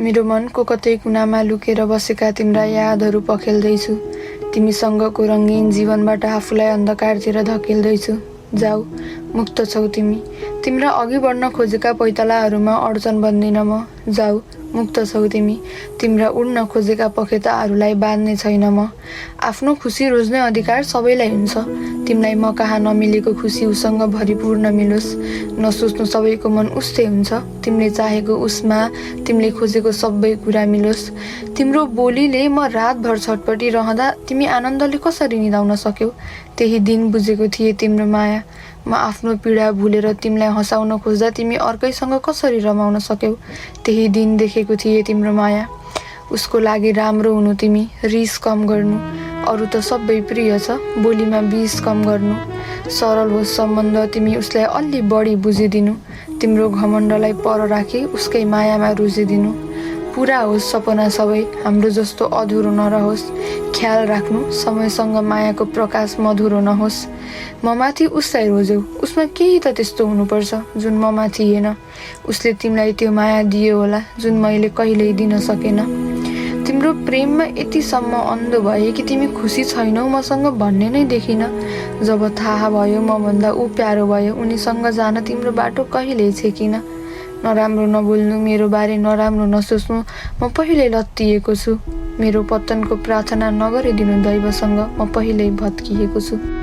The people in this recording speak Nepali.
मेरो मनको कतै कुनामा लुकेर बसेका तिम्रा यादहरू पखेल्दैछु। तिमीसँगको रङ्गीन जीवनबाट आफूलाई अन्धकारतिर धकेल्दैछु। जाऊ, मुक्त छौ तिमी। तिम्रा अघि बढ्न खोजेका पैतालाहरूमा अड्चन बन्दिन म। जाऊ, मुक्त छौ तिमी। तिम्रा उड्न खोजेका पखेताहरूलाई बाँध्ने छैन म। आफ्नो खुसी रोज्ने अधिकार सबैलाई हुन्छ। तिमीलाई म कहाँ नमिलेको खुसी उसँग भरिपूर्ण मिलोस्। नसोच्नु सबैको मन उस्तै हुन्छ। तिमीले चाहेको उसमा तिमीले खोजेको सबै कुरा मिलोस्। तिम्रो बोलीले म रातभर छटपटी रहँदा तिमी आनन्दले कसरी निदाउन सक्यौ? त्यही दिन बुझेको थिएँ तिम्रो माया। म आफ्नो पीडा भुलेर तिमीलाई हँसाउन खोज्दा तिमी अर्कैसँग कसरी रमाउन सक्यौ? त्यही दिन देखेको थिएँ तिम्रो माया। उसको लागि राम्रो हुनु तिमी, रिस कम गर्नु। अरू त सबै प्रिय छ, बोलीमा विष कम गर्नु। सरल होस् सम्बन्ध, तिमी उसलाई अलि बढी बुझिदिनु। तिम्रो घमण्डलाई पर राखी उसकै मायामा रुझिदिनु। पुरा होस् सपना सबै, हाम्रो जस्तो अधुरो नरहोस्। ख्याल राख्नु, समयसँग मायाको प्रकाश मधुरो नहोस्। म माथि उसलाई रोज्यौ, उसमा केही त त्यस्तो हुनुपर्छ जुन ममा थिएन। उसले तिमीलाई त्यो माया दियो होला जुन मैले कहिल्यै दिन सकेन। तिम्रो प्रेममा यतिसम्म अन्धो भए कि तिमी खुसी छैनौ मसँग भन्ने नै देखिन। जब थाहा भयो म भन्दा ऊ प्यारो भयो, उनीसँग जान तिम्रो बाटो कहिल्यै छेकिन। नराम्रो नबोल्नु, मेरो बारे नराम्रो नसोच्नु, म पहिल्यै लत्तिएको छु। मेरो पतनको प्रार्थना नगरिदिनु दैवसँग, म पहिल्यै भत्किएको छु।